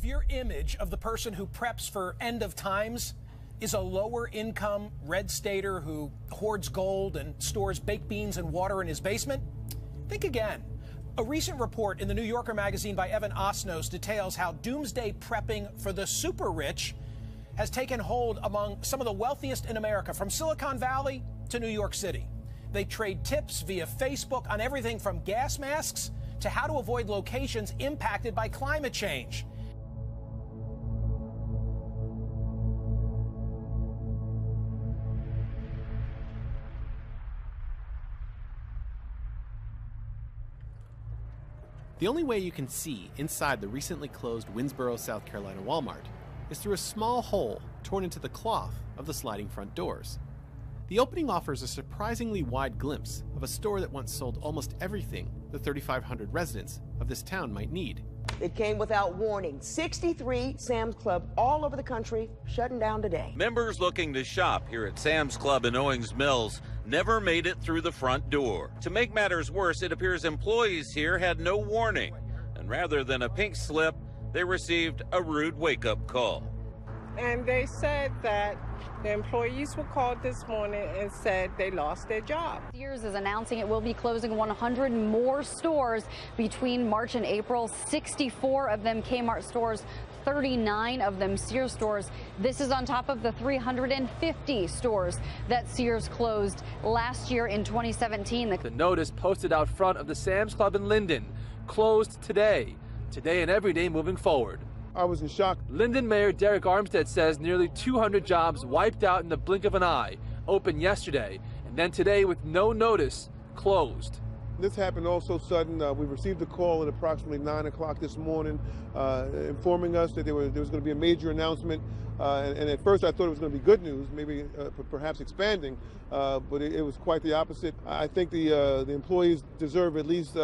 If your image of the person who preps for end of times is a lower income red stater who hoards gold and stores baked beans and water in his basement, think again. A recent report in the New Yorker magazine by Evan Osnos details how doomsday prepping for the super rich has taken hold among some of the wealthiest in America, from Silicon Valley to New York City. They trade tips via Facebook on everything from gas masks to how to avoid locations impacted by climate change. The only way you can see inside the recently closed Winnsboro, South Carolina Walmart is through a small hole torn into the cloth of the sliding front doors. The opening offers a surprisingly wide glimpse of a store that once sold almost everything the 3,500 residents of this town might need. It came without warning. 63 Sam's Club all over the country shutting down today. Members looking to shop here at Sam's Club in Owings Mills never made it through the front door. To make matters worse, it appears employees here had no warning, and rather than a pink slip, they received a rude wake-up call. And they said that the employees were called this morning and said they lost their job. Sears is announcing it will be closing 100 more stores between March and April. 64 of them Kmart stores, 39 of them Sears stores. This is on top of the 350 stores that Sears closed last year in 2017. The notice posted out front of the Sam's Club in Linden closed today and every day moving forward. I was in shock. Linden Mayor Derek Armstead says nearly 200 jobs wiped out in the blink of an eye, opened yesterday, and then today with no notice, closed. This happened all so sudden. We received a call at approximately 9 o'clock this morning informing us that there was going to be a major announcement. And at first I thought it was going to be good news, maybe perhaps expanding, but it was quite the opposite. I think the employees deserve at least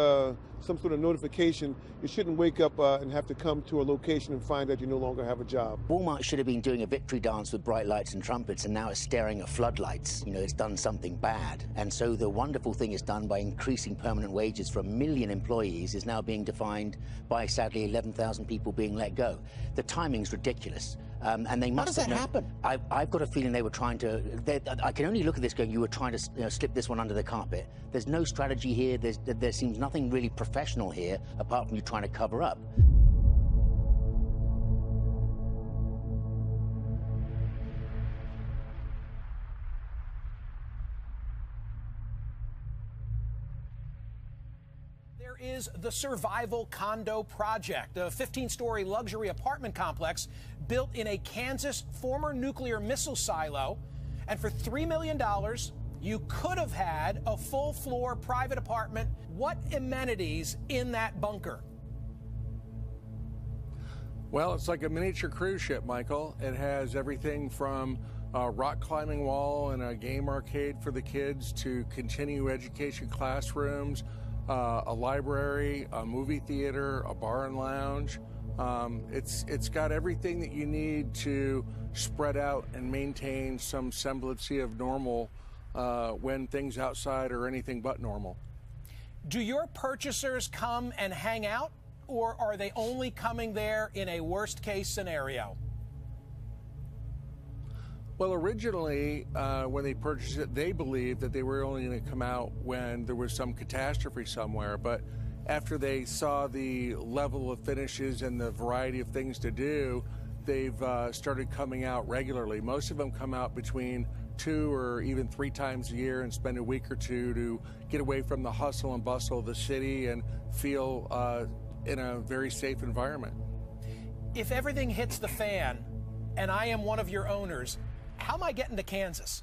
some sort of notification. You shouldn't wake up and have to come to a location and find out you no longer have a job. Walmart should have been doing a victory dance with bright lights and trumpets, and now it's staring at floodlights. You know, it's done something bad. And so the wonderful thing it's done by increasing permanent wages for 1 million employees is now being defined by, sadly, 11,000 people being let go. The timing's ridiculous. And they must. How does that happen? I've got a feeling they were trying to. I can only look at this going, you were trying to slip this one under the carpet. There's no strategy here. There seems nothing really professional here, apart from you trying to cover up. Is the Survival Condo Project, a 15-story luxury apartment complex built in a Kansas former nuclear missile silo. And for $3 million, you could have had a full-floor private apartment. What amenities in that bunker? Well, it's like a miniature cruise ship, Michael. It has everything from a rock climbing wall and a game arcade for the kids to continuing education classrooms, a library, a movie theater, a bar and lounge. It's got everything that you need to spread out and maintain some semblance of normal when things outside are anything but normal. Do your purchasers come and hang out, or are they only coming there in a worst-case scenario? Well, originally, when they purchased it, they believed that they were only going to come out when there was some catastrophe somewhere. But after they saw the level of finishes and the variety of things to do, they've started coming out regularly. Most of them come out between 2 or even 3 times a year and spend a week or two to get away from the hustle and bustle of the city and feel in a very safe environment. If everything hits the fan and I am one of your owners, how am I getting to Kansas?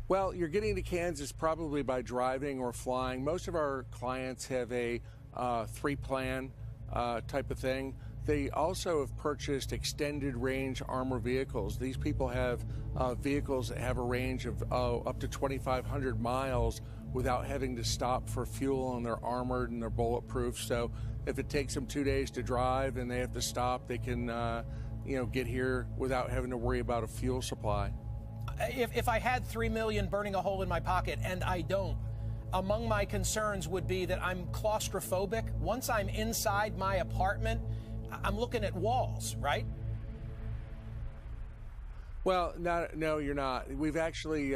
Well, you're getting to Kansas probably by driving or flying. Most of our clients have a 3-plan type of thing. They also have purchased extended range armor vehicles. These people have vehicles that have a range of up to 2,500 miles without having to stop for fuel, and they're armored and they're bulletproof. So if it takes them 2 days to drive and they have to stop, they can get here without having to worry about a fuel supply. If I had $3 million burning a hole in my pocket, and I don't, among my concerns would be that I'm claustrophobic. Once I'm inside my apartment, I'm looking at walls, right? Well, no, you're not. We've actually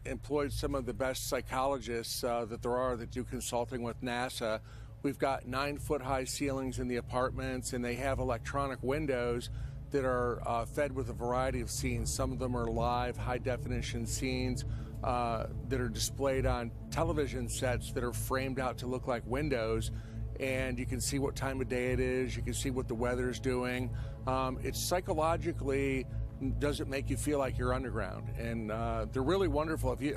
employed some of the best psychologists that there are that do consulting with NASA. We've got 9-foot-high ceilings in the apartments, and they have electronic windows that are fed with a variety of scenes. Some of them are live, high-definition scenes that are displayed on television sets that are framed out to look like windows. And you can see what time of day it is. You can see what the weather's doing. It's psychologically doesn't make you feel like you're underground, and they're really wonderful. If you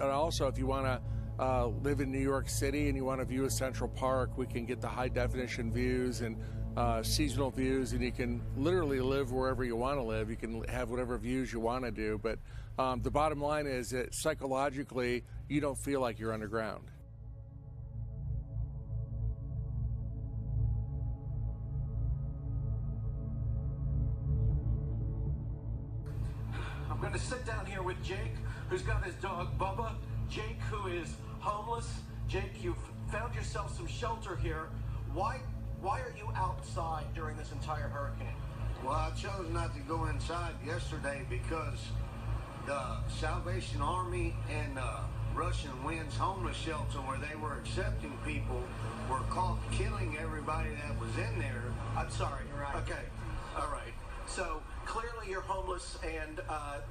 want to live in New York City and you want to view a Central Park, we can get the high definition views and seasonal views, and you can literally live wherever you want to live. You can have whatever views you want to do, but the bottom line is that psychologically you don't feel like you're underground. I'm going to sit down here with Jake, who's got his dog Bubba. Jake, who is homeless. Jake, you've found yourself some shelter here. Why are you outside during this entire hurricane? Well, I chose not to go inside yesterday because the Salvation Army and Russian Winds homeless shelter, where they were accepting people, were caught killing everybody that was in there. I'm sorry. Right. Okay. All right. So clearly you're homeless, and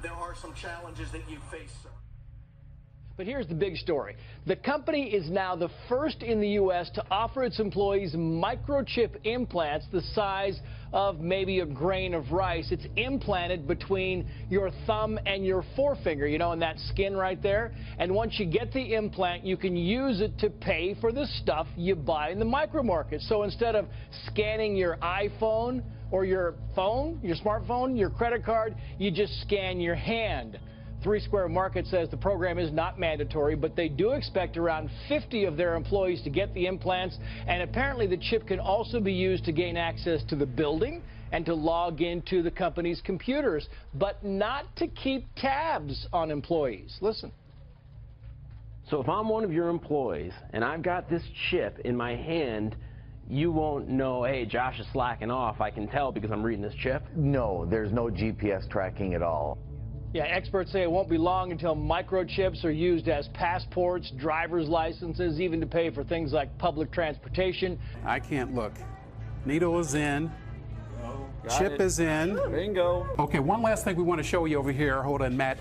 there are some challenges that you face, sir. But here's the big story. The company is now the first in the U.S. to offer its employees microchip implants the size of maybe a grain of rice. It's implanted between your thumb and your forefinger, you know, in that skin right there. And once you get the implant, you can use it to pay for the stuff you buy in the micro market. So instead of scanning your iPhone or your phone, your smartphone, your credit card, you just scan your hand. Three Square Market says the program is not mandatory, but they do expect around 50 of their employees to get the implants, and apparently the chip can also be used to gain access to the building and to log into the company's computers, but not to keep tabs on employees. Listen. So if I'm one of your employees and I've got this chip in my hand, you won't know, hey, Josh is slacking off. I can tell because I'm reading this chip? No, there's no GPS tracking at all. Yeah, experts say it won't be long until microchips are used as passports, driver's licenses, even to pay for things like public transportation. I can't look. Needle is in. Chip is in. Bingo. Okay, one last thing we want to show you over here. Hold on, Matt.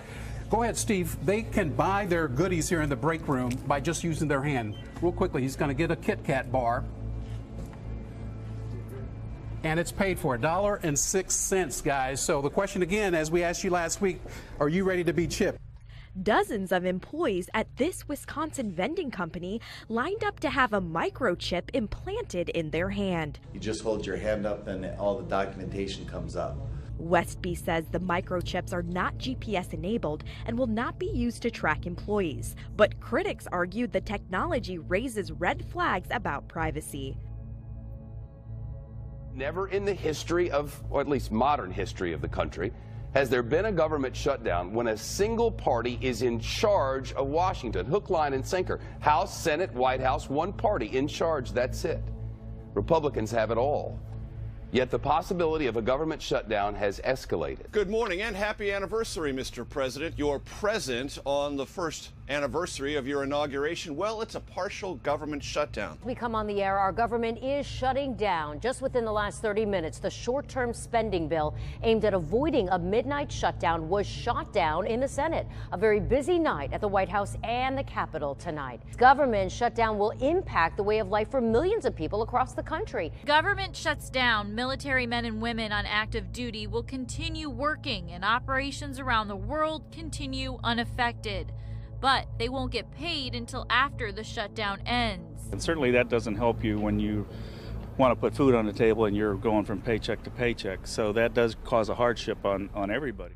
Go ahead, Steve. They can buy their goodies here in the break room by just using their hand. Real quickly, he's going to get a Kit Kat bar. And it's paid for $1.06, guys. So the question again, as we asked you last week, are you ready to be chipped? Dozens of employees at this Wisconsin vending company lined up to have a microchip implanted in their hand. You just hold your hand up and all the documentation comes up. Westby says the microchips are not GPS enabled and will not be used to track employees. But critics argued the technology raises red flags about privacy. Never in the history of, or at least modern history of the country, has there been a government shutdown when a single party is in charge of Washington. Hook, line, and sinker. House, Senate, White House, one party in charge, that's it. Republicans have it all. Yet the possibility of a government shutdown has escalated. Good morning and happy anniversary, Mr. President. You're present on the first anniversary of your inauguration. Well, it's a partial government shutdown. We come on the air, our government is shutting down. Just within the last 30 minutes, the short-term spending bill aimed at avoiding a midnight shutdown was shot down in the Senate. A very busy night at the White House and the Capitol tonight. Government shutdown will impact the way of life for millions of people across the country. Government shuts down. Military men and women on active duty will continue working, and operations around the world continue unaffected. But they won't get paid until after the shutdown ends. And certainly that doesn't help you when you want to put food on the table and you're going from paycheck to paycheck. So that does cause a hardship on everybody.